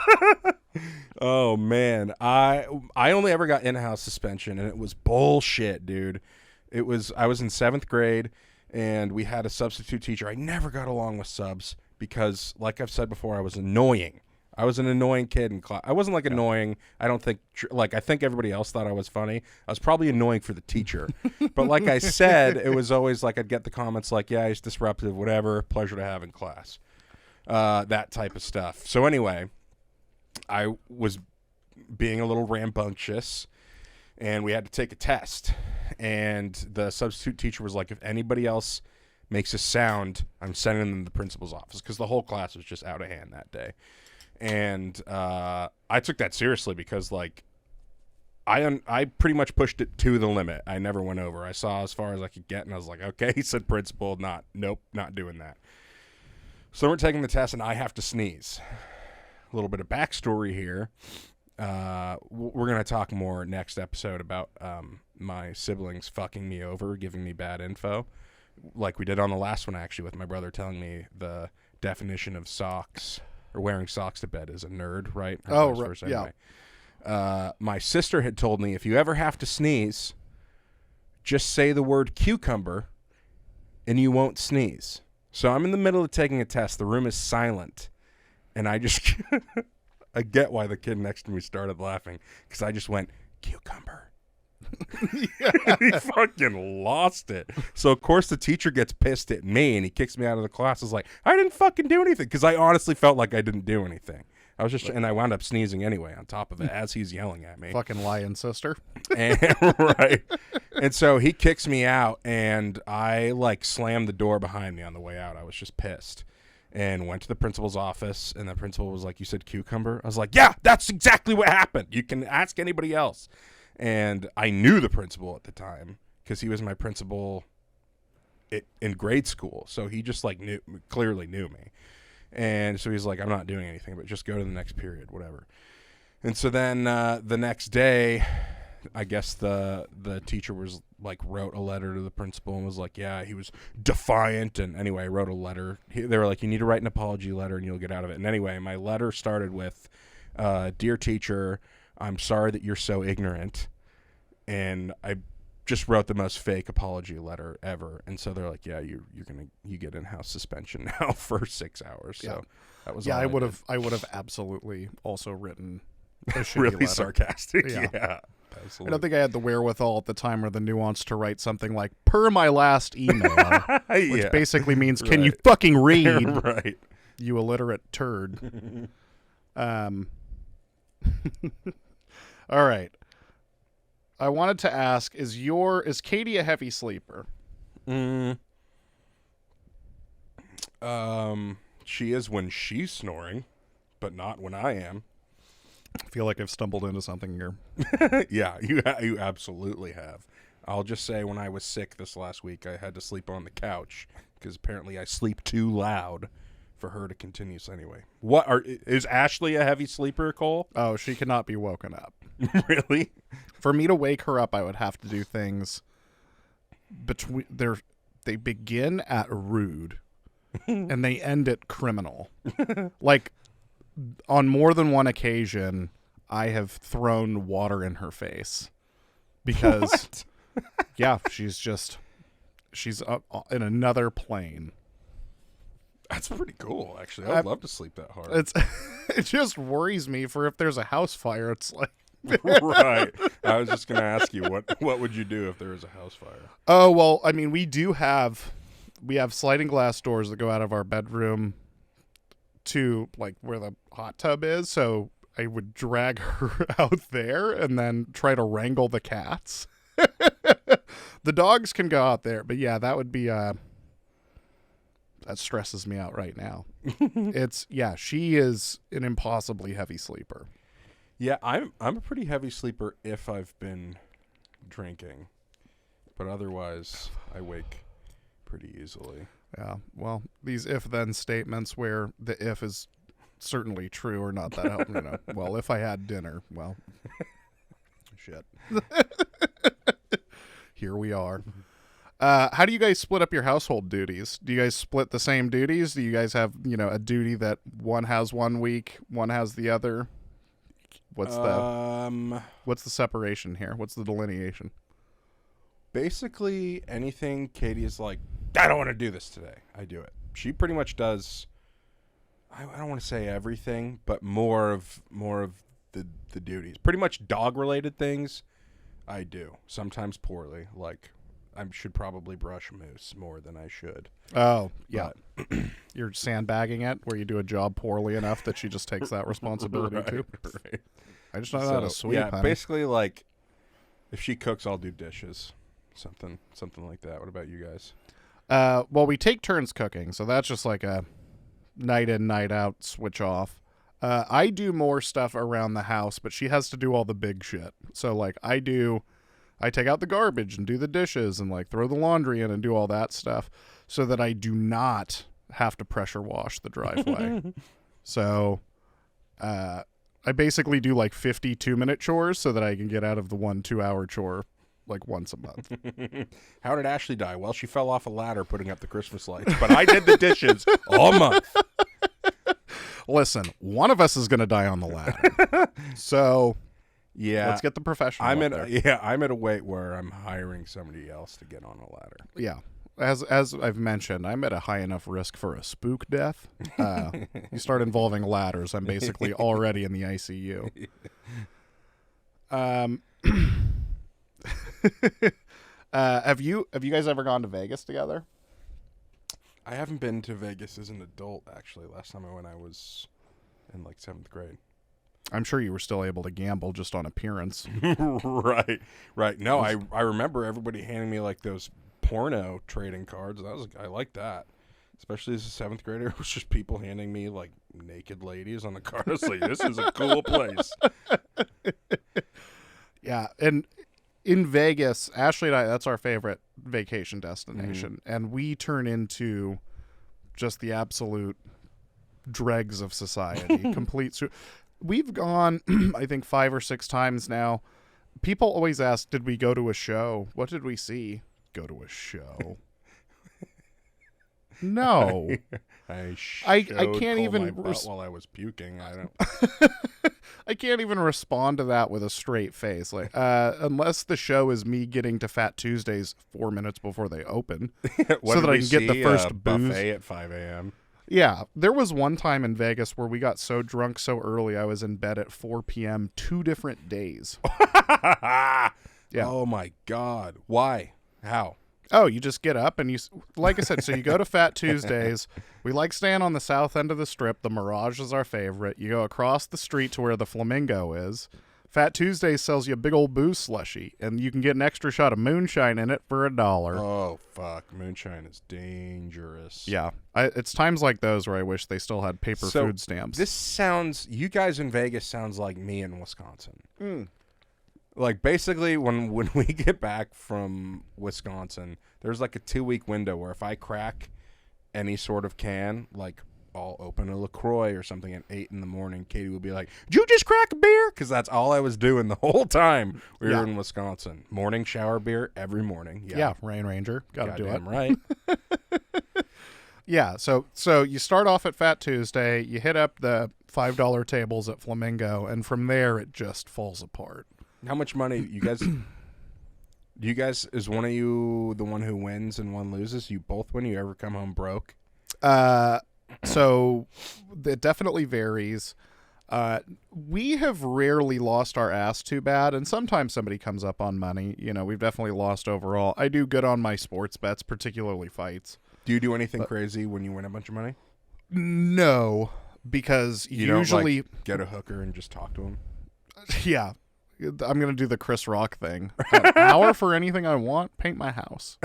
Oh, man. I only ever got in-house suspension, and it was bullshit, dude. I was in 7th grade, and we had a substitute teacher. I never got along with subs because, like I've said before, I was annoying. I was an annoying kid in class. I wasn't like annoying. I don't think I think everybody else thought I was funny. I was probably annoying for the teacher. But like I said, it was always like I'd get the comments like, yeah, he's disruptive, whatever, pleasure to have in class. That type of stuff. So anyway, I was being a little rambunctious, and we had to take a test. And the substitute teacher was like, if anybody else makes a sound, I'm sending them to the principal's office, because the whole class was just out of hand that day. And I took that seriously because, like, I pretty much pushed it to the limit. I never went over. I saw as far as I could get, and I was like, okay, he said principal, nope, not doing that. So we're taking the test, and I have to sneeze. A little bit of backstory here. We're going to talk more next episode about my siblings fucking me over, giving me bad info, like we did on the last one, actually, with my brother telling me the definition of socks. Or wearing socks to bed is a nerd, right? Oh, right. Anyway. Yeah. My sister had told me if you ever have to sneeze, just say the word cucumber and you won't sneeze. So I'm in the middle of taking a test. The room is silent. And I just, I get why the kid next to me started laughing, because I just went, cucumber. He fucking lost it. So of course the teacher gets pissed at me and he kicks me out of the class. I was like, I didn't fucking do anything, because I honestly felt like I didn't do anything. I was just, and I wound up sneezing anyway on top of it as he's yelling at me. Fucking lying sister. And, right. And so he kicks me out, and I like slammed the door behind me on the way out. I was just pissed. And went to the principal's office, and the principal was like, you said cucumber? I was like, yeah, that's exactly what happened. You can ask anybody else. And I knew the principal at the time because he was my principal in grade school. So he just like clearly knew me. And so he's like, I'm not doing anything, but just go to the next period, whatever. And so then the next day, I guess the teacher was like wrote a letter to the principal and was like, yeah, he was defiant. And anyway, I wrote a letter. They were like, you need to write an apology letter and you'll get out of it. And anyway, my letter started with, dear teacher, I'm sorry that you're so ignorant. And I just wrote the most fake apology letter ever. And so they're like, yeah, you get in-house suspension now for 6 hours. So that was all I would have absolutely also written a shitty really letter. sarcastic. Yeah. Yeah. I Absolutely. don't think I had the wherewithal at the time or the nuance to write something like, per my last email, which Yeah. basically means, can Right. you fucking read, Right. you illiterate turd. All right. I wanted to ask, is Katie a heavy sleeper? She is when she's snoring, but not when I am. I feel like I've stumbled into something here. Yeah, you absolutely have. I'll just say when I was sick this last week, I had to sleep on the couch because apparently I sleep too loud for her to continue. So anyway, is Ashley a heavy sleeper, Cole? Oh, she cannot be woken up. Really? For me to wake her up, I would have to do things they begin at rude and they end at criminal. Like, on more than one occasion, I have thrown water in her face because, yeah, she's up in another plane. That's pretty cool, actually. I'd love to sleep that hard. It just worries me for if there's a house fire. It's like, Right. I was just going to ask you, what would you do if there was a house fire? oh, well, I mean, we have sliding glass doors that go out of our bedroom to like where the hot tub is. So I would drag her out there and then try to wrangle the cats. The dogs can go out there, but yeah, that would be, that stresses me out right now. She is an impossibly heavy sleeper. Yeah, I'm a pretty heavy sleeper if I've been drinking, but otherwise I wake pretty easily. Yeah, well, these if-then statements where the if is certainly true or not that help, well, if I had dinner, well, shit. Here we are. How do you guys split up your household duties? Do you guys split the same duties? Do you guys have, a duty that one has 1 week, one has the other? What's the separation here? What's the delineation? Basically, anything Katie is like, I don't want to do this today, I do it. She pretty much does, I don't want to say everything, but more of the duties. Pretty much dog-related things, I do. Sometimes poorly. Like, I should probably brush Moose more than I should. Oh, yeah. You're sandbagging it, where you do a job poorly enough that she just takes that responsibility too. Right. I just don't know how to sweep, yeah, honey. basically, like, if she cooks, I'll do dishes. Something like that. What about you guys? Well, we take turns cooking, so that's just like a night in, night out switch off. I do more stuff around the house, but she has to do all the big shit. So, like, I take out the garbage and do the dishes and, like, throw the laundry in and do all that stuff so that I do not have to pressure wash the driveway. So, I basically do, like, 52-minute chores so that I can get out of the 1-2-hour chore, like, once a month. How did Ashley die? Well, she fell off a ladder putting up the Christmas lights, but I did the dishes all month. Listen, one of us is going to die on the ladder. So, yeah, let's get the professional. I'm at a weight where I'm hiring somebody else to get on a ladder. Yeah. As I've mentioned, I'm at a high enough risk for a spook death. You start involving ladders, I'm basically already in the ICU. Have you guys ever gone to Vegas together? I haven't been to Vegas as an adult, actually. Last time I went, I was in, like, 7th grade. I'm sure you were still able to gamble just on appearance. Right. No, I remember everybody handing me, like, those porno trading cards. I like that. Especially as a 7th grader. It was just people handing me, like, naked ladies on the card. I was like, this is a cool place. Yeah, and in Vegas, Ashley and I, that's our favorite vacation destination. And we turn into just the absolute dregs of society. We've gone, I think, 5 or 6 times now. People always ask, did we go to a show? What did we see? Go to a show. No. I can't even my butt while I was puking. I don't. I can't even respond to that with a straight face. Like, unless the show is me getting to Fat Tuesdays 4 minutes before they open, so that I can get the first booze buffet at 5 a.m. Yeah, there was one time in Vegas where we got so drunk so early I was in bed at 4 p.m. 2 different days. Yeah. Oh my God! Why? How? Oh, you just get up and like I said, so you go to Fat Tuesdays. We like staying on the south end of the strip. The Mirage is our favorite. You go across the street to where the Flamingo is. Fat Tuesdays sells you a big old booze slushie, and you can get an extra shot of moonshine in it for $1. Oh, fuck. Moonshine is dangerous. Yeah. It's times like those where I wish they still had paper food stamps. This sounds, you guys in Vegas sounds like me in Wisconsin. Mm. Like, basically, when we get back from Wisconsin, there's like a 2-week window where if I crack any sort of can, like, I'll open a LaCroix or something at 8 in the morning, Katie will be like, "Did you just crack a beer?" Because that's all I was doing the whole time we were in Wisconsin. Morning shower beer every morning. Yeah, Rain Ranger. Gotta do it. Right. Yeah, so you start off at Fat Tuesday, you hit up the $5 tables at Flamingo, and from there it just falls apart. How much money you guys? You guys, is one of you the one who wins and one loses? You both win. You ever come home broke? So it definitely varies. We have rarely lost our ass too bad, and sometimes somebody comes up on money. You know, we've definitely lost overall. I do good on my sports bets, particularly fights. Do you do anything crazy when you win a bunch of money? No, because you usually don't, like, get a hooker and just talk to him. Yeah. I'm going to do the Chris Rock thing. An hour for anything I want, paint my house.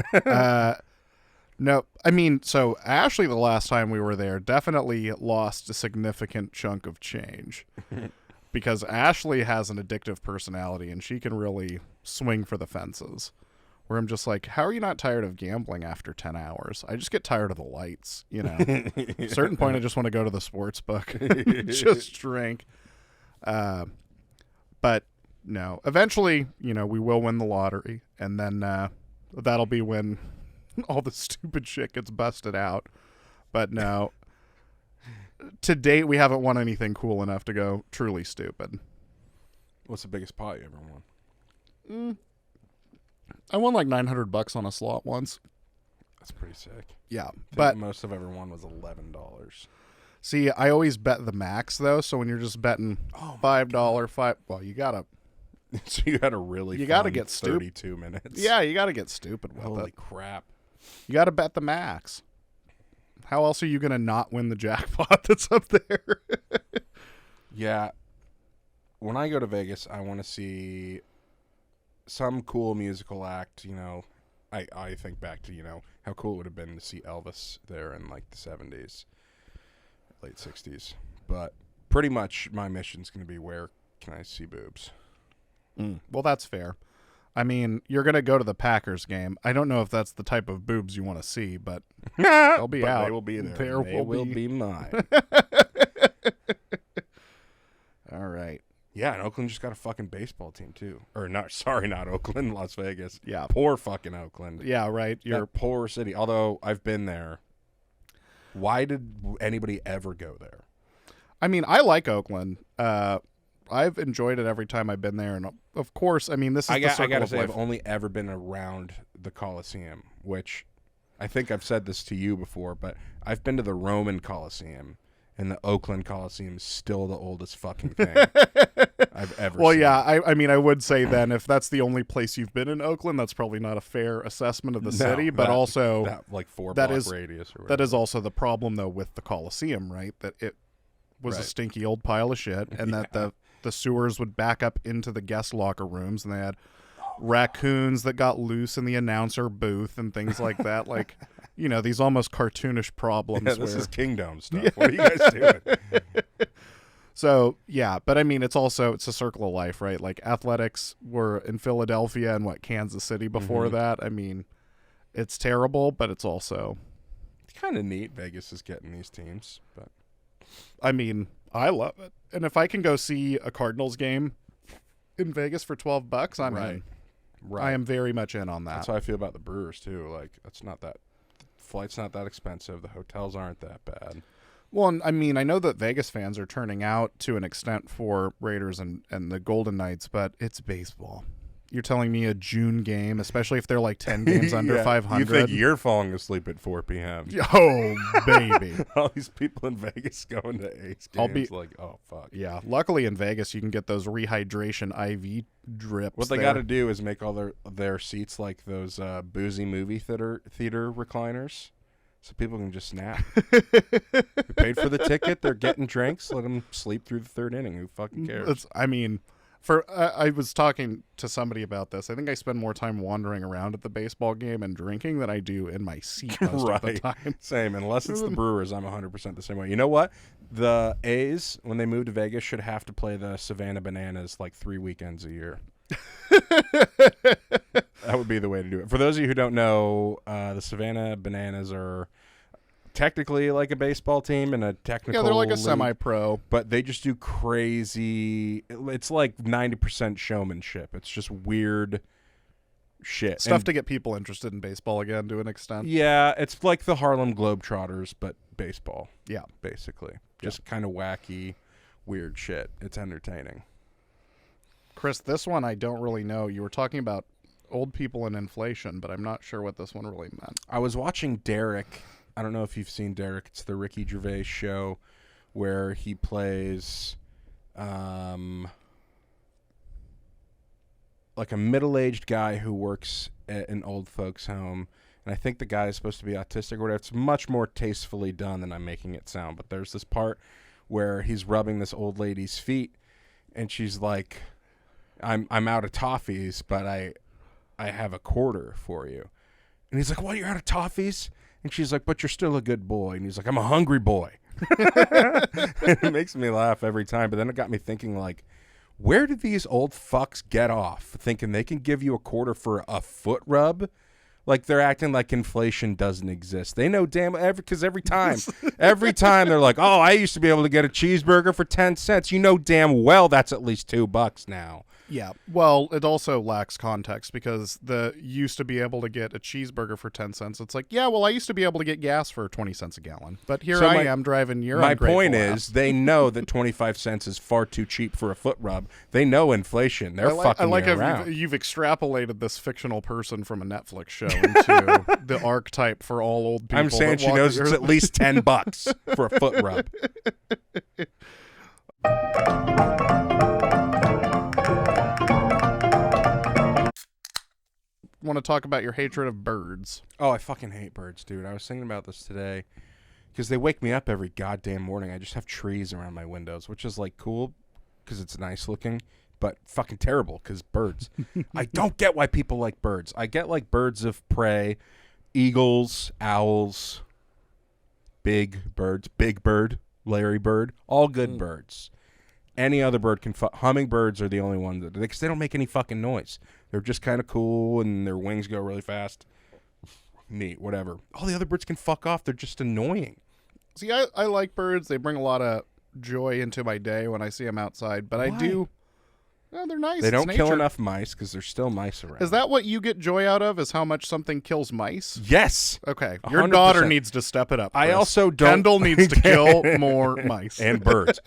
No, I mean, so Ashley, the last time we were there, definitely lost a significant chunk of change. Because Ashley has an addictive personality, and she can really swing for the fences. Where I'm just like, how are you not tired of gambling after 10 hours? I just get tired of the lights, you know. At a certain point, I just want to go to the sports book. Just drink. But no, eventually, you know, we will win the lottery, and then that'll be when all the stupid shit gets busted out. But no, to date, we haven't won anything cool enough to go truly stupid. What's the biggest pot you ever won? I won like $900 on a slot once. That's pretty sick. Yeah, But the most I've ever won was $11. See, I always bet the max though. So when you're just betting $5, well, you gotta. So you had a really you fun gotta get 32 minutes. Yeah, you gotta get stupid with Holy it. crap! You gotta bet the max. How else are you gonna not win the jackpot that's up there? Yeah, when I go to Vegas, I want to see some cool musical act. You know, I think back to, you know, how cool it would have been to see Elvis there in like the 70s, late 60s. But pretty much my mission's going to be, where can I see boobs? Well, that's fair. I mean, you're going to go to the Packers game. I don't know if that's the type of boobs you want to see, but they'll be out. They will be there. They will be mine. All right. Yeah, and Oakland just got a fucking baseball team, too. Or, not Oakland, Las Vegas. Yeah. Poor fucking Oakland. Yeah, right. You're a poor city. Although, I've been there. Why did anybody ever go there? I mean, I like Oakland. I've enjoyed it every time I've been there, and of course, I mean, this is the circle I gotta of say, life. I've only ever been around the Coliseum, which I think I've said this to you before, but I've been to the Roman Coliseum, and the Oakland Coliseum is still the oldest fucking thing I've ever seen. Well, yeah, I mean, I would say then, if that's the only place you've been in Oakland, that's probably not a fair assessment of the city, but also that, like 4 that block is radius or whatever. that is also the problem though with the Coliseum, right? That it was a stinky old pile of shit, and that the sewers would back up into the guest locker rooms, and they had raccoons that got loose in the announcer booth and things like that. Like, you know, these almost cartoonish problems. Yeah, this is Kingdom stuff. What are you guys doing? So, yeah, but I mean, it's a circle of life, right? Like, athletics were in Philadelphia and Kansas City before that. I mean, it's terrible, but it's also... It's kind of neat Vegas is getting these teams, but... I mean, I love it. And if I can go see a Cardinals game in Vegas for $12, I'm in. Right. I am very much in on that. That's how I feel about the Brewers too. Like, it's not that flight's not that expensive. The hotels aren't that bad. Well, and I mean, I know that Vegas fans are turning out to an extent for Raiders and the Golden Knights, but it's baseball. You're telling me a June game, especially if they're like 10 games under 500. You think you're falling asleep at 4 p.m. Oh, baby. All these people in Vegas going to A's games like, oh, fuck. Yeah. Luckily in Vegas, you can get those rehydration IV drips. What they got to do is make all their seats like those boozy movie theater recliners so people can just snap. They paid for the ticket. They're getting drinks. Let them sleep through the third inning. Who fucking cares? I was talking to somebody about this. I think I spend more time wandering around at the baseball game and drinking than I do in my seat most of the time. Same. Unless it's the Brewers, I'm 100% the same way. You know what? The A's, when they move to Vegas, should have to play the Savannah Bananas like 3 weekends a year. That would be the way to do it. For those of you who don't know, the Savannah Bananas are technically like a baseball team and a technical Yeah, they're like a league, semi-pro. but they just do crazy. It's like 90% showmanship. It's just weird shit. Stuff to get people interested in baseball again to an extent. Yeah, it's like the Harlem Globetrotters, but baseball. Yeah. Basically. Just kind of wacky, weird shit. It's entertaining. Chris, this one I don't really know. You were talking about old people and inflation, but I'm not sure what this one really meant. I was watching Derek. I don't know if you've seen Derek. It's the Ricky Gervais show where he plays like a middle-aged guy who works at an old folks home. And I think the guy is supposed to be autistic or whatever. It's much more tastefully done than I'm making it sound. But there's this part where he's rubbing this old lady's feet, and she's like, I'm out of toffees, but I have a quarter for you. And he's like, what, you're out of toffees? And she's like, but you're still a good boy. And he's like, I'm a hungry boy. It makes me laugh every time. But then it got me thinking, like, where did these old fucks get off thinking they can give you a quarter for a foot rub? Like, they're acting like inflation doesn't exist. They know because every time they're like, oh, I used to be able to get a cheeseburger for 10 cents. You know damn well that's at least $2 now. Yeah. Well, it also lacks context because used to be able to get a cheeseburger for 10 cents. It's like, yeah, well, I used to be able to get gas for 20 cents a gallon. But here I am driving your My point is, they know that 25 cents is far too cheap for a foot rub. They know inflation. They're fucking around. You've extrapolated this fictional person from a Netflix show into the archetype for all old people. I'm saying she knows it's at least $10 for a foot rub. Want to talk about your hatred of birds? Oh, I fucking hate birds, dude. I was thinking about this today because they wake me up every goddamn morning. I just have trees around my windows, which is like cool because it's nice looking, but fucking terrible because birds. I don't get why people like birds. I get like birds of prey, eagles, owls, big birds, Big Bird, Larry Bird, all good birds. Any other bird can hummingbirds are the only ones that, because they don't make any fucking noise. They're just kind of cool and their wings go really fast. Neat, whatever. All the other birds can fuck off. They're just annoying. See, I like birds. They bring a lot of joy into my day when I see them outside. But why? I do. Well, they're nice. They don't kill enough mice because there's still mice around. Is that what you get joy out of? Is how much something kills mice? Yes. Okay. Your 100%. Daughter needs to step it up, Chris. I also don't. Kendall needs to kill more mice and birds.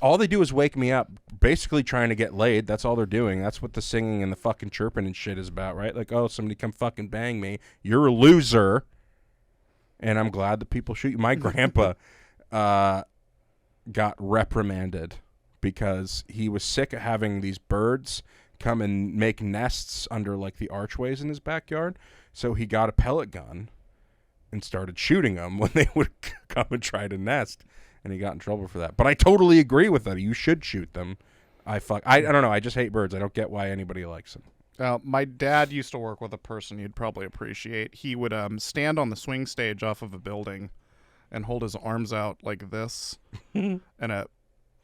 All they do is wake me up, basically trying to get laid. That's all they're doing. That's what the singing and the fucking chirping and shit is about, right? Like, oh, somebody come fucking bang me. You're a loser. And I'm glad that people shoot you. My grandpa got reprimanded because he was sick of having these birds come and make nests under like the archways in his backyard. So he got a pellet gun and started shooting them when they would come and try to nest. And he got in trouble for that. But I totally agree with that. You should shoot them. I don't know. I just hate birds. I don't get why anybody likes them. My dad used to work with a person you'd probably appreciate. He would stand on the swing stage off of a building and hold his arms out like this. And as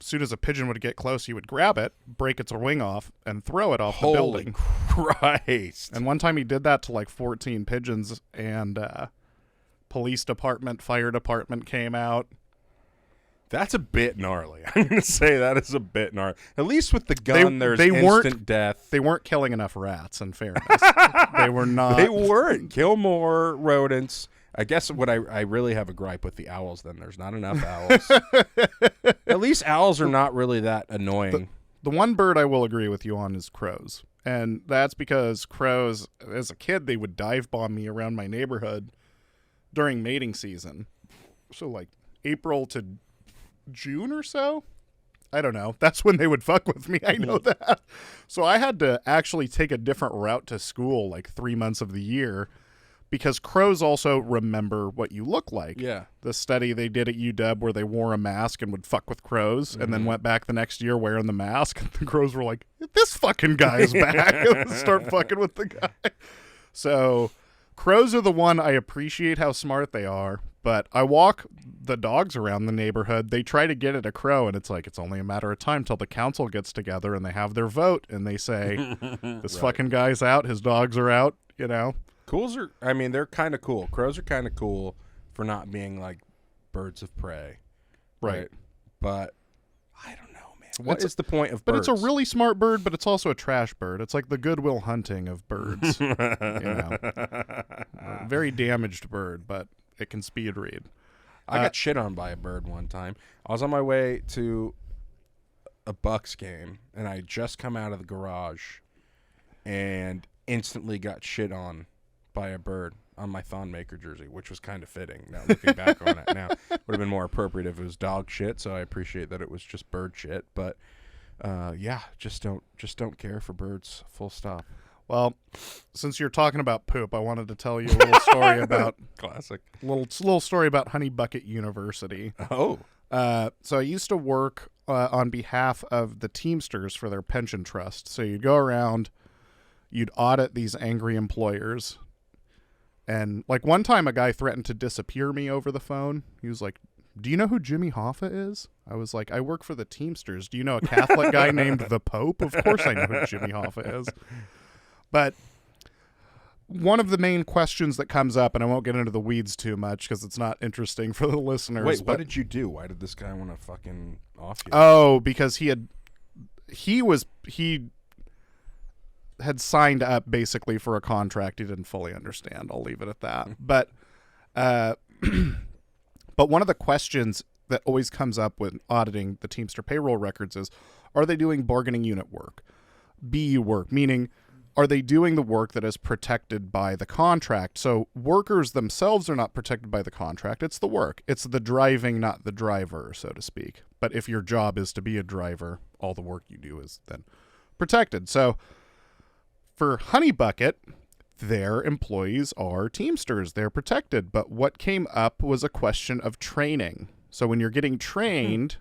soon as a pigeon would get close, he would grab it, break its wing off, and throw it off the building. Holy Christ. And one time he did that to like 14 pigeons, and police department, fire department came out. That's a bit gnarly. I'm going to say that is a bit gnarly. At least with the gun, there's they weren't- instant death. They weren't killing enough rats, in fairness. They were not. They weren't. Kill more rodents. I guess what I really have a gripe with the owls, then. There's not enough owls. At least owls are not really that annoying. The one bird I will agree with you on is crows. And that's because crows, as a kid, they would dive bomb me around my neighborhood during mating season. So like April to June or so? I don't know. That's when they would fuck with me. I know that. So I had to actually take a different route to school like 3 months of the year because crows also remember what you look like. Yeah. The study they did at UW where they wore a mask and would fuck with crows and then went back the next year wearing the mask. And the crows were like, this fucking guy is back. And start fucking with the guy. So crows are the one I appreciate how smart they are. But I walk the dogs around the neighborhood. They try to get at a crow, and it's like it's only a matter of time till the council gets together and they have their vote, and they say, this fucking guy's out, his dogs are out, you know? They're kind of cool. Crows are kind of cool for not being like birds of prey. Right. But I don't know, man. What is the point of But birds? it's a really smart bird, but it's also a trash bird. It's like the Goodwill Hunting of birds. You know? A very damaged bird, but it can speed read. I got shit on by a bird one time. I was on my way to a Bucks game, and I had just come out of the garage and instantly got shit on by a bird on my Thonmaker jersey, which was kind of fitting. Now looking back on it now, would have been more appropriate if it was dog shit. So I appreciate that it was just bird shit. But just don't care for birds. Full stop. Well, since you're talking about poop, I wanted to tell you a little story about classic. Little story about Honey Bucket University. Oh, so I used to work on behalf of the Teamsters for their pension trust. So you'd go around, you'd audit these angry employers, and like one time a guy threatened to disappear me over the phone. He was like, "Do you know who Jimmy Hoffa is?" I was like, "I work for the Teamsters. Do you know a Catholic guy named the Pope?" Of course I know who Jimmy Hoffa is. But one of the main questions that comes up, and I won't get into the weeds too much because it's not interesting for the listeners. wait, what did you do? Why did this guy want to fucking off you? Oh, because he had signed up basically for a contract he didn't fully understand. I'll leave it at that. But one of the questions that always comes up when auditing the Teamster payroll records is, are they doing bargaining unit work? BU work, meaning, are they doing the work that is protected by the contract? So workers themselves are not protected by the contract. It's the work. It's the driving, not the driver, so to speak. But if your job is to be a driver, all the work you do is then protected. So for Honey Bucket, their employees are Teamsters. They're protected. But what came up was a question of training. So when you're getting trained,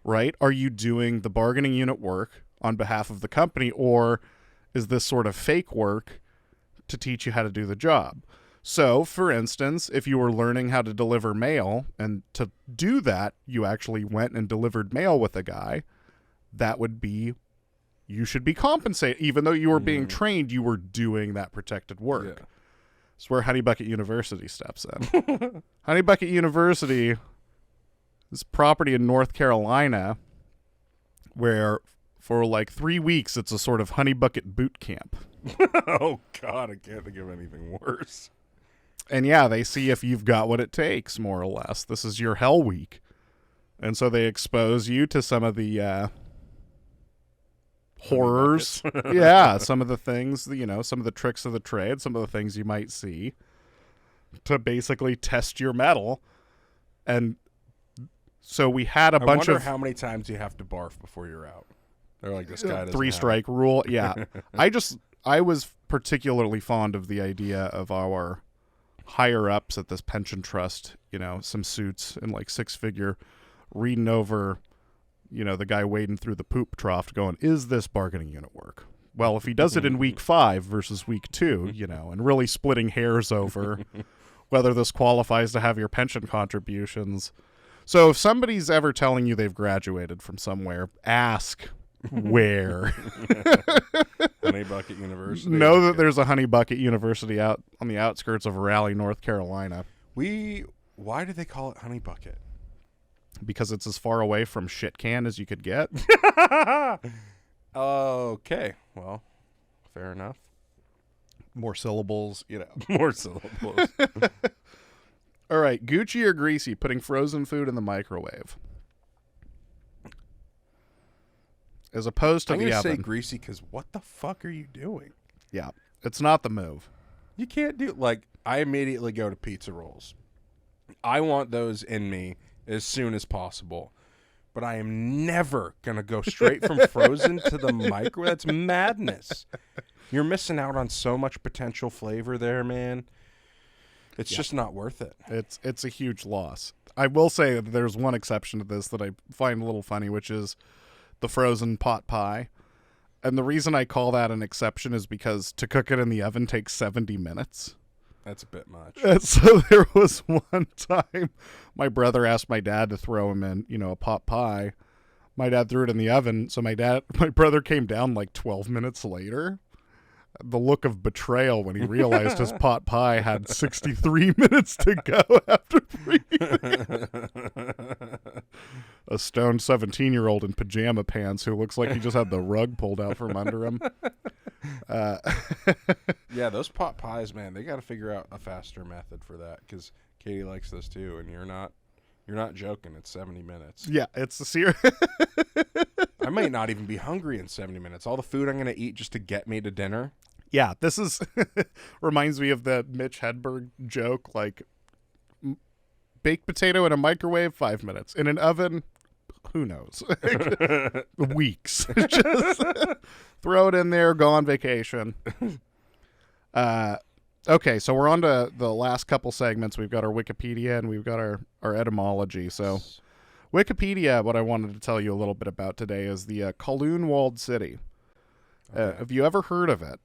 right, are you doing the bargaining unit work on behalf of the company, or is this sort of fake work to teach you how to do the job? So, for instance, if you were learning how to deliver mail, and to do that, you actually went and delivered mail with a guy, that would be, you should be compensated. Even though you were being trained, you were doing that protected work. Yeah. It's where Honey Bucket University steps in. Honey Bucket University is property in North Carolina where for like 3 weeks, it's a sort of Honey Bucket boot camp. Oh, God, I can't think of anything worse. And yeah, they see if you've got what it takes, more or less. This is your hell week. And so they expose you to some of the horrors. Yeah, some of the things, some of the tricks of the trade, some of the things you might see to basically test your mettle. And so we had a bunch of... how many times you have to barf before you're out. They're like, this guy doesn't 3-strike rule. Yeah. I was particularly fond of the idea of our higher ups at this pension trust, some suits in like 6-figure, reading over, the guy wading through the poop trough going, is this bargaining unit work? Well, if he does it in week 5 versus week 2, and really splitting hairs over whether this qualifies to have your pension contributions. So if somebody's ever telling you they've graduated from somewhere, ask where. Honey Bucket University. Know that there's a Honey Bucket University out on the outskirts of Raleigh, North Carolina. Why do they call it Honey Bucket? because it's as far away from shit can as you could get. Okay, well, fair enough. More syllables, you know. More syllables. All right, Gucci or Greasy, putting frozen food in the microwave. As opposed to I'm the gonna oven. say greasy because what the fuck are you doing? Yeah, it's not the move. You can't do like I immediately go to pizza rolls. I want those in me as soon as possible. But I am never gonna go straight from frozen to the microwave. That's madness. You're missing out on so much potential flavor there, man. It's just not worth it. It's a huge loss. I will say that there's one exception to this that I find a little funny, which is the frozen pot pie. And the reason I call that an exception is because to cook it in the oven takes 70 minutes. That's a bit much. And so there was one time my brother asked my dad to throw him in, a pot pie. My dad threw it in the oven. So my brother came down like 12 minutes later. The look of betrayal when he realized his pot pie had 63 minutes to go after a stoned 17-year-old in pajama pants who looks like he just had the rug pulled out from under him. Yeah, those pot pies, man, they got to figure out a faster method for that because Katie likes those too, and you're not joking. It's 70 minutes. Yeah, it's a serious. I might not even be hungry in 70 minutes. All the food I'm going to eat just to get me to dinner. Yeah, this is reminds me of the Mitch Hedberg joke, like baked potato in a microwave, 5 minutes. In an oven, who knows? Weeks. Just throw it in there, go on vacation. Okay, so we're on to the last couple segments. We've got our Wikipedia and we've got our etymology. So Wikipedia, what I wanted to tell you a little bit about today is the Kowloon Walled City. Okay. Have you ever heard of it?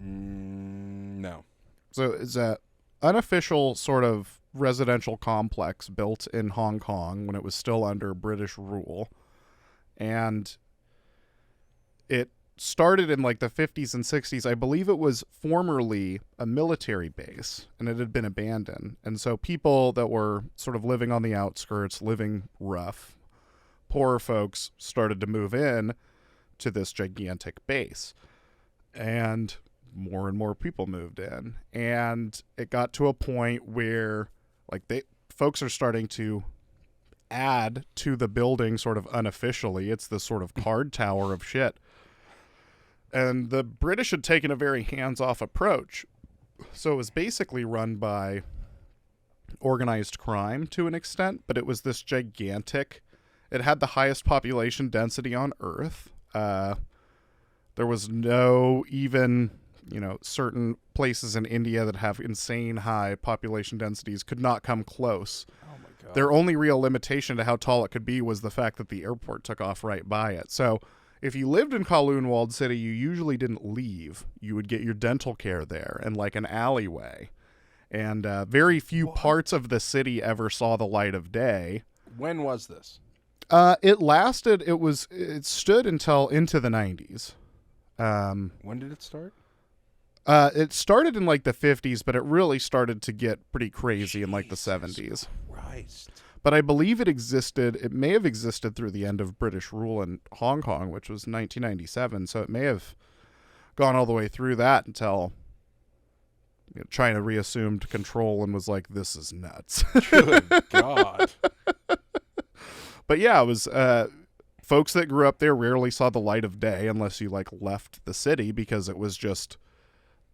No. So it's a unofficial sort of residential complex built in Hong Kong when it was still under British rule. And it started in like the 50s and 60s. I believe it was formerly a military base and it had been abandoned. And so people that were sort of living on the outskirts, living rough, poorer folks started to move in to this gigantic base. And more people moved in. And it got to a point where like folks are starting to add to the building sort of unofficially. It's this sort of card tower of shit. And the British had taken a very hands-off approach. So it was basically run by organized crime to an extent, but it was this gigantic... It had the highest population density on Earth. There was no even, certain places in India that have insane high population densities could not come close. Oh my God. Their only real limitation to how tall it could be was the fact that the airport took off right by it. So if you lived in Kowloon Walled City, you usually didn't leave. You would get your dental care there in like an alleyway. And very few parts of the city ever saw the light of day. When was this? It stood until into the 90s. When did it start? It started in like the 50s, but it really started to get pretty crazy in like the 70s. Christ. But I believe it may have existed through the end of British rule in Hong Kong, which was 1997. So it may have gone all the way through that until China reassumed control and was like, this is nuts. Good God. But yeah, it was folks that grew up there rarely saw the light of day unless you like left the city because it was just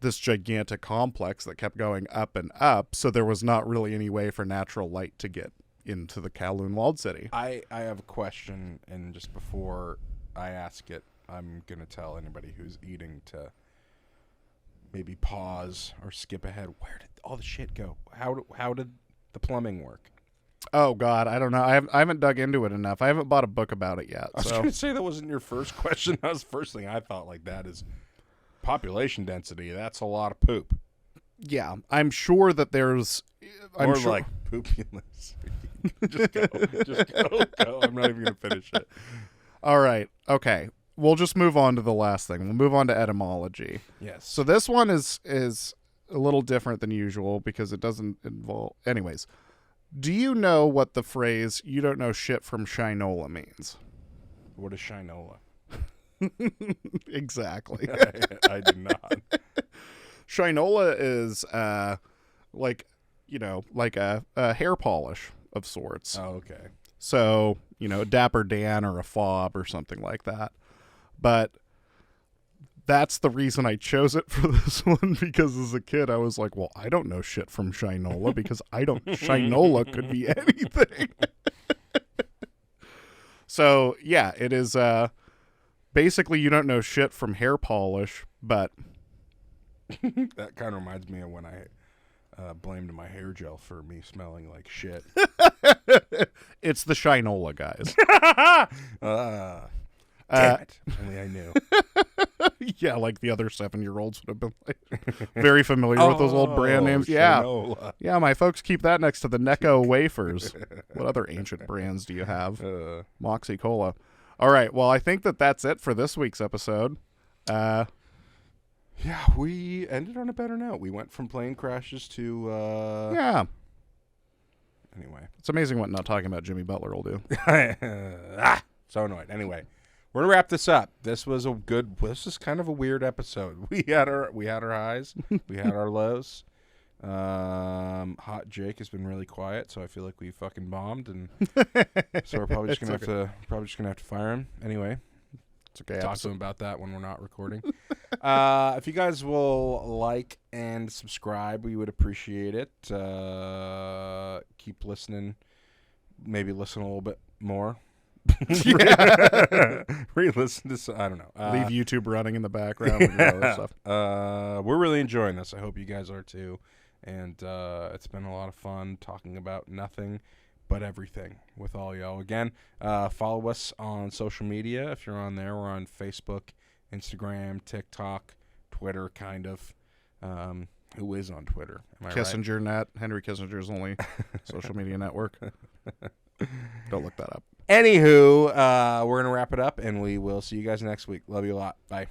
this gigantic complex that kept going up and up. So there was not really any way for natural light to get into the Kowloon Walled City. I have a question, and just before I ask it, I'm going to tell anybody who's eating to maybe pause or skip ahead. Where did all the shit go? How did the plumbing work? Oh, God, I don't know. I haven't dug into it enough. I haven't bought a book about it yet. I was going to say that wasn't your first question. That was the first thing I thought. Like, that is population density. That's a lot of poop. Yeah, I'm sure that there's... like poopulous. Just go. I'm not even going to finish it. All right. Okay. We'll just move on to the last thing. We'll move on to etymology. Yes. So this one is a little different than usual because it doesn't involve... Anyways, Do you know what the phrase "you don't know shit from Shinola" means? What is Shinola? Exactly. I do not. Shinola is like a hair polish of sorts. Oh, okay. So, Dapper Dan or a fob or something like that. But that's the reason I chose it for this one, because as a kid I was like, well, I don't know shit from Shinola because Shinola could be anything. So, yeah, it is basically you don't know shit from hair polish, but That kind of reminds me of when I blamed my hair gel for me smelling like shit. it's the Shinola, guys. Damn it. Only I knew. Yeah, like the other 7-year-olds would have been like, very familiar with those old brand names. Yeah. Shinola. Yeah, my folks keep that next to the Necco wafers. What other ancient brands do you have? Moxie Cola. All right, well, I think that's it for this week's episode. Yeah, we ended on a better note. We went from plane crashes to... Yeah. Anyway. It's amazing what not talking about Jimmy Butler will do. So annoyed. Anyway, we're going to wrap this up. This is kind of a weird episode. We had our highs. We had our lows. Hot Jake has been really quiet, so I feel like we fucking bombed, and so we're probably just gonna have to fire him anyway. It's okay. Talk to him about that when we're not recording. If you guys will like and subscribe, we would appreciate it. Keep listening. Maybe listen a little bit more. Re-listen to I don't know. Leave YouTube running in the background and other stuff. We're really enjoying this. I hope you guys are too. And it's been a lot of fun talking about nothing but everything with all y'all. Again, follow us on social media. If you're on there, we're on Facebook, Instagram, TikTok, Twitter, kind of. Who is on Twitter? Am I Kissinger right? Net. Henry Kissinger's only social media network. Don't look that up. Anywho, we're going to wrap it up, and we will see you guys next week. Love you a lot. Bye.